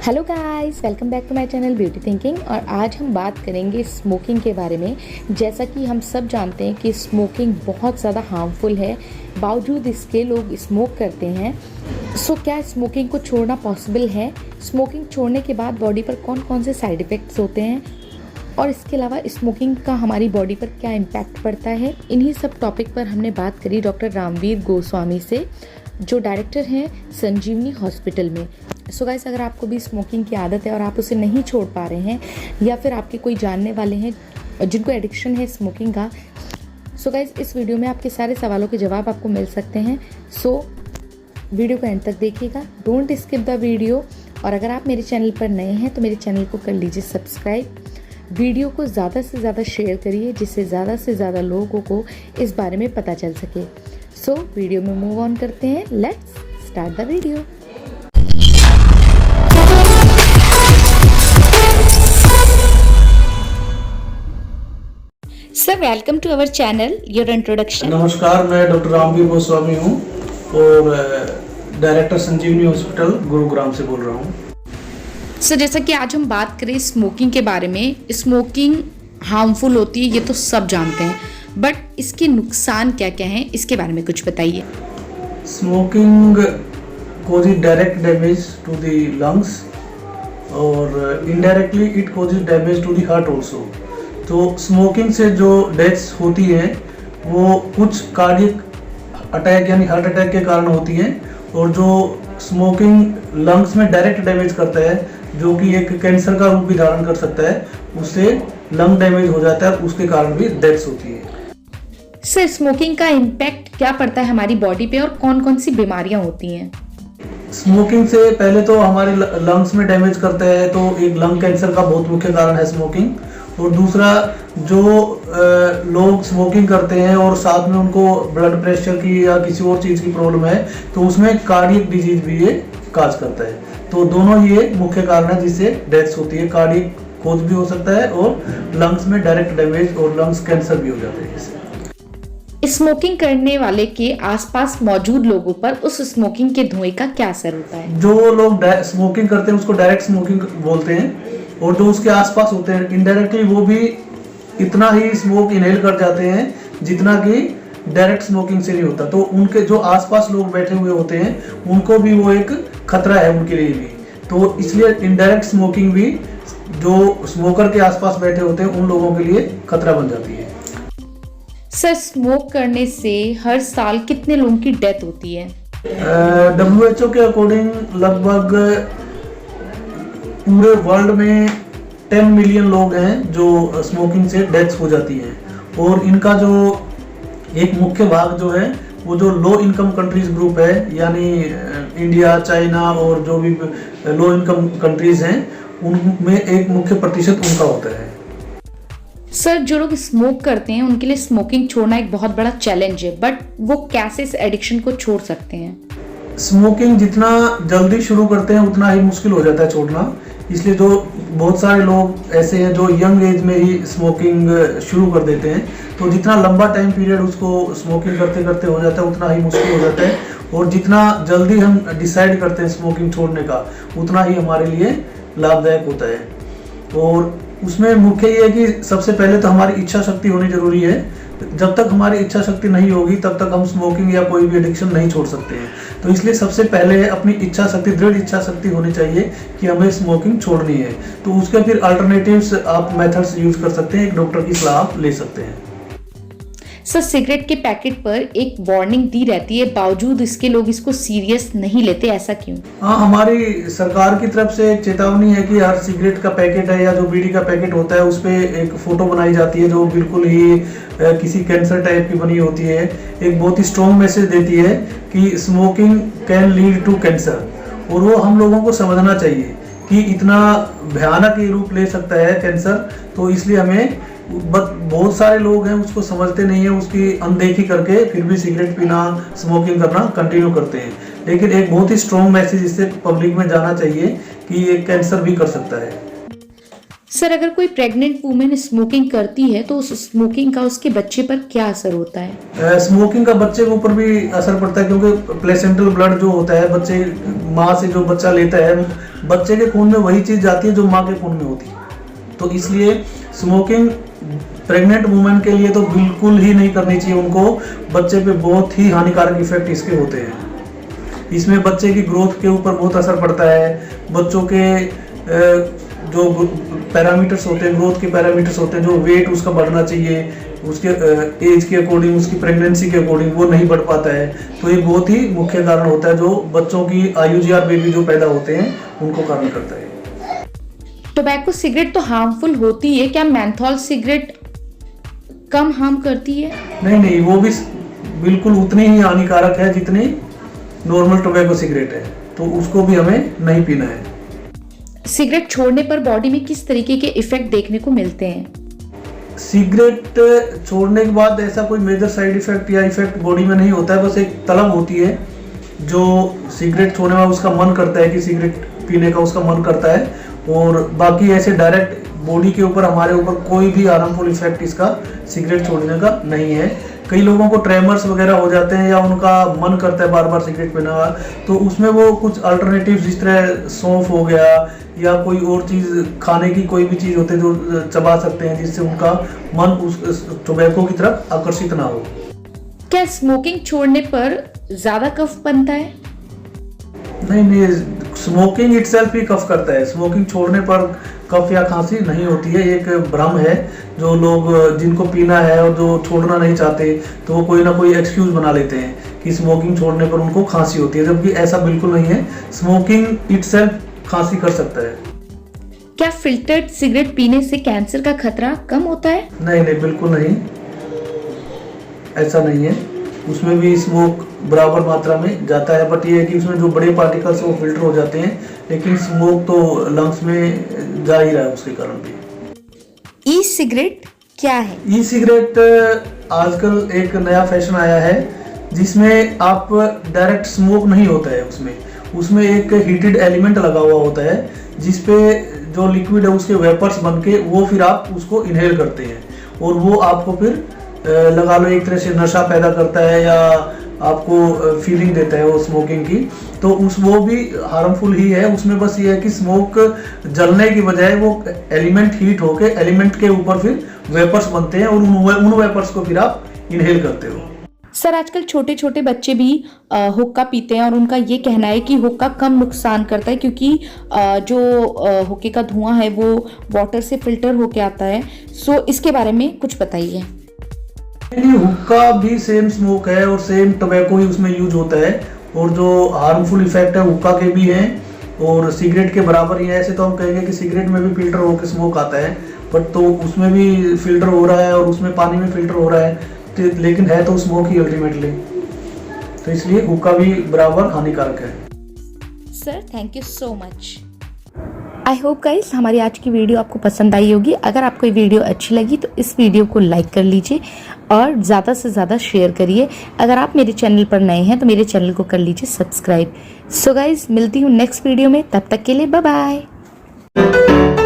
Hello guys, welcome back to my channel beauty thinking. और आज हम बात करेंगे स्मोकिंग के बारे में। जैसा कि हम सब जानते हैं कि स्मोकिंग बहुत ज़्यादा हार्मफुल है, बावजूद इसके लोग स्मोक करते हैं। सो क्या स्मोकिंग को छोड़ना पॉसिबल है? स्मोकिंग छोड़ने के बाद बॉडी पर कौन कौन से साइड इफ़ेक्ट्स होते हैं और इसके अलावा स्मोकिंग का हमारी बॉडी पर क्या इम्पैक्ट पड़ता है, इन्हीं सब टॉपिक पर हमने बात करी डॉक्टर रामवीर गोस्वामी से, जो डायरेक्टर हैं संजीवनी हॉस्पिटल में। सो गाइस, अगर आपको भी स्मोकिंग की आदत है और आप उसे नहीं छोड़ पा रहे हैं, या फिर आपके कोई जानने वाले हैं जिनको एडिक्शन है स्मोकिंग का, सो गाइस इस वीडियो में आपके सारे सवालों के जवाब आपको मिल सकते हैं। सो वीडियो को एंड तक देखिएगा, डोंट स्किप द वीडियो। और अगर आप मेरे चैनल पर नए हैं तो मेरे चैनल को कर लीजिए सब्सक्राइब। वीडियो को ज़्यादा से ज़्यादा शेयर करिए, जिससे ज़्यादा से ज़्यादा लोगों को इस बारे में पता चल सके। सो वीडियो में मूव ऑन करते हैं, let's start the video. Sir, welcome to our channel, your introduction. नमस्कार, मैं डॉक्टर रामवीर गोस्वामी हूँ और डायरेक्टर संजीवनी हॉस्पिटल गुरुग्राम से बोल रहा हूँ। सर, जैसा कि आज हम बात करें स्मोकिंग के बारे में, स्मोकिंग हार्मफुल होती है ये तो सब जानते हैं, बट इसके नुकसान क्या क्या हैं, इसके बारे में कुछ बताइए। Smoking causes direct damage to the lungs और indirectly it causes damage to the heart also. तो स्मोकिंग से जो डेथ्स होती हैं वो कुछ कार्डियक अटैक यानी हार्ट अटैक के कारण होती हैं, और जो स्मोकिंग लंग्स में डायरेक्ट डैमेज करता है, जो कि एक कैंसर का रूप भी धारण कर सकता है, उससे लंग डैमेज हो जाता है, उसके कारण भी डेथ्स होती है। सर, स्मोकिंग का इम्पैक्ट क्या पड़ता है हमारी बॉडी पे और कौन कौन सी बीमारियां होती हैं? स्मोकिंग से पहले तो हमारे लंग्स में डैमेज करता है, तो एक लंग कैंसर का बहुत मुख्य कारण है स्मोकिंग। और दूसरा, जो लोग स्मोकिंग करते हैं और साथ में उनको ब्लड प्रेशर की या किसी और चीज़ की प्रॉब्लम है, तो उसमें कार्डियक डिजीज भी ये काज करता है। तो दोनों ये मुख्य कारण है जिससे डेथ्स होती है। कार्डियक कोज भी हो सकता है और लंग्स में डायरेक्ट डैमेज और लंग्स कैंसर भी हो जाते हैं इससे। स्मोकिंग करने वाले के आसपास मौजूद लोगों पर उस स्मोकिंग के धुएं का क्या असर होता है? जो लोग स्मोकिंग करते हैं उसको डायरेक्ट स्मोकिंग बोलते हैं, और जो उसके आसपास होते हैं इनडायरेक्टली वो भी इतना ही स्मोक इनहेल कर जाते हैं जितना कि डायरेक्ट स्मोकिंग से नहीं होता। तो उनके जो आसपास लोग बैठे हुए होते हैं उनको भी वो एक खतरा है उनके लिए भी। तो इसलिए इनडायरेक्ट स्मोकिंग भी जो स्मोकर के आसपास बैठे होते हैं उन लोगों के लिए खतरा बन जाती है। सर, स्मोक करने से हर साल कितने लोगों की डेथ होती है? WHO के अकॉर्डिंग लगभग पूरे वर्ल्ड में 10 मिलियन लोग हैं जो स्मोकिंग से डेथ्स हो जाती हैं। और इनका जो एक मुख्य भाग जो है वो जो लो इनकम कंट्रीज ग्रुप है, यानी इंडिया, चाइना और जो भी लो इनकम कंट्रीज हैं उनमें एक मुख्य प्रतिशत उनका होता है। सर, जो लोग स्मोक करते हैं उनके लिए स्मोकिंग छोड़ना एक बहुत बड़ा चैलेंज है, बट वो कैसे इस एडिक्शन को छोड़ सकते हैं? स्मोकिंग जितना जल्दी शुरू करते हैं उतना ही मुश्किल हो जाता है छोड़ना। इसलिए जो बहुत सारे लोग ऐसे हैं जो यंग एज में ही स्मोकिंग शुरू कर देते हैं, तो जितना लंबा टाइम पीरियड उसको स्मोकिंग करते करते हो जाता है उतना ही मुश्किल हो जाता है। और जितना जल्दी हम डिसाइड करते हैं स्मोकिंग छोड़ने का, उतना ही हमारे लिए लाभदायक होता है। और उसमें मुख्य ये है कि सबसे पहले तो हमारी इच्छा शक्ति होनी जरूरी है। जब तक हमारी इच्छा शक्ति नहीं होगी तब तक हम स्मोकिंग या कोई भी एडिक्शन नहीं छोड़ सकते हैं। तो इसलिए सबसे पहले अपनी इच्छा शक्ति, दृढ़ इच्छा शक्ति होनी चाहिए कि हमें स्मोकिंग छोड़नी है। तो उसके फिर अल्टरनेटिव्स आप मेथड्स यूज कर सकते हैं, एक डॉक्टर की सलाह आप ले सकते हैं। सर, सिगरेट के पैकेट पर एक वार्निंग दी रहती है, बावजूद इसके लोग इसको सीरियस नहीं लेते, ऐसा क्यों? हाँ, हमारी सरकार की तरफ से एक चेतावनी है कि हर सिगरेट का पैकेट है या जो बीड़ी का पैकेट होता है उस पर एक फोटो बनाई जाती है जो बिल्कुल ही किसी कैंसर टाइप की बनी होती है। एक बहुत ही स्ट्रॉन्ग मैसेज देती है कि smoking can lead to cancer. और वो हम लोगों को समझना चाहिए कि इतना भयानक ये रूप ले सकता है कैंसर। तो इसलिए हमें, बहुत सारे लोग हैं उसको समझते नहीं है, उसकी अनदेखी करके फिर भी सिगरेट पीना, स्मोकिंग करना कंटिन्यू करते हैं। लेकिन एक बहुत ही स्ट्रॉन्ग मैसेज इससे पब्लिक में जाना चाहिए कि ये कैंसर भी कर सकता है। सर, अगर कोई प्रेग्नेंट वुमेन स्मोकिंग करती है तो उस स्मोकिंग का उसके बच्चे पर क्या असर होता है? स्मोकिंग का बच्चे के ऊपर भी असर पड़ता है, क्योंकि प्लेसेंटल ब्लड जो होता है बच्चे माँ से जो बच्चा लेता है बच्चे के खून में वही चीज़ जाती है जो माँ के खून में होती है। तो इसलिए स्मोकिंग प्रेग्नेंट वुमेन के लिए तो बिल्कुल ही नहीं करनी चाहिए। उनको बच्चे पे बहुत ही हानिकारक इफेक्ट इसके होते हैं। इसमें बच्चे की ग्रोथ के ऊपर बहुत असर पड़ता है। बच्चों के जो पैरामीटर्स होते हैं, ग्रोथ के पैरामीटर्स होते हैं, जो वेट उसका बढ़ना चाहिए उसके एज के अकॉर्डिंग, उसकी प्रेगनेंसी के अकॉर्डिंग, वो नहीं बढ़ पाता है। तो ये बहुत ही मुख्य कारण होता है जो बच्चों की IUGR बेबी जो पैदा होते हैं उनको कारण करता है। टोबैको सिगरेट तो हार्मफुल होती है, क्या मेंथॉल सिगरेट कम हार्म करती है? नहीं, वो भी बिल्कुल उतनी ही हानिकारक है जितनी नॉर्मल टोबैको सिगरेट है। तो उसको भी हमें नहीं पीना है। सिगरेट छोड़ने पर बॉडी में किस तरीके के इफेक्ट देखने को मिलते हैं? सिगरेट छोड़ने के बाद ऐसा कोई मेजर साइड इफेक्ट या इफेक्ट बॉडी में नहीं होता है। बस एक तलब होती है जो सिगरेट छोड़ने में उसका मन करता है कि सिगरेट पीने का उसका मन करता है, और बाकी ऐसे डायरेक्ट बॉडी के ऊपर हमारे ऊपर कोई भी हार्मफुल इफेक्ट इसका सिगरेट छोड़ने का नहीं है। कई लोगों को ट्रेमर्स वगैरह हो जाते हैं या उनका मन करता है बार बार सिगरेट पीना, तो उसमें वो कुछ अल्टरनेटिव जिस तरह सौंफ हो गया या कोई और चीज़, खाने की कोई भी चीज़ होती है जो चबा सकते हैं जिससे उनका मन उस टोबैको की तरफ आकर्षित ना हो। क्या स्मोकिंग छोड़ने पर ज्यादा कफ बनता है? नहीं, स्मोकिंग इटसेल्फ ही कफ करता है। स्मोकिंग छोड़ने पर कफ या खांसी नहीं होती है। एक भ्रम है जो लोग जिनको पीना है और जो छोड़ना नहीं चाहते तो वो कोई ना कोई एक्सक्यूज बना लेते हैं कि स्मोकिंग छोड़ने पर उनको खांसी होती है, जबकि ऐसा बिल्कुल नहीं है। स्मोकिंग इटसेल्फ खांसी कर सकता है। क्या फिल्टर्ड सिगरेट पीने से कैंसर का खतरा कम होता है? नहीं, बिल्कुल नहीं, ऐसा नहीं है। उसमें भी स्मोक बराबर मात्रा में जाता है, बट ये है कि उसमें जो बड़े पार्टिकल्स वो फिल्टर हो जाते हैं, लेकिन स्मोक तो लंग्स में जा ही रहा है उसके कारण भी। ई सिगरेट क्या है? ई सिगरेट आजकल एक नया फैशन आया है जिसमें आप डायरेक्ट स्मोक नहीं होता है। उसमें एक हीटेड एलिमेंट लगा हुआ होता है जिसपे जो लिक्विड है उसके वेपर्स बन के वो फिर आप उसको इनहेल करते हैं, और वो आपको फिर लगा लो एक तरह से नशा पैदा करता है या आपको फीलिंग देता है वो स्मोकिंग की। तो वो भी हार्मफुल ही है। उसमें बस ये है कि स्मोक जलने की बजाय वो एलिमेंट हीट होके एलिमेंट के ऊपर फिर वेपर्स बनते हैं और उन वेपर्स को फिर आप इनहेल करते हो। सर, आजकल छोटे छोटे बच्चे भी हुक्का पीते हैं और उनका ये कहना है कि हुक्का कम नुकसान करता है क्योंकि जो हुक्के का धुआं है वो वाटर से फिल्टर होके आता है। सो इसके बारे में कुछ बताइए। हुक्का भी सेम स्मोक है और सेम टोबैको ही उसमें यूज होता है, और जो हार्मफुल इफेक्ट है हुक्का के भी हैं और सिगरेट के बराबर ही है। ऐसे तो हम कहेंगे कि सिगरेट में भी फिल्टर होकर स्मोक आता है, बट तो उसमें भी फिल्टर हो रहा है और उसमें पानी में फिल्टर हो रहा है, लेकिन है तो स्मोक ही अल्टीमेटली। तो इसलिए हुक्का भी बराबर हानिकारक है। Sir, thank you so much. I hope guys हमारी आज की वीडियो आपको पसंद आई होगी। अगर आपको ये वीडियो अच्छी लगी तो इस वीडियो को लाइक कर लीजिए और ज़्यादा से ज़्यादा शेयर करिए। अगर आप मेरे चैनल पर नए हैं तो मेरे चैनल को कर लीजिए सब्सक्राइब। सो गाइस, मिलती हूँ नेक्स्ट वीडियो में, तब तक के लिए बाय बाय।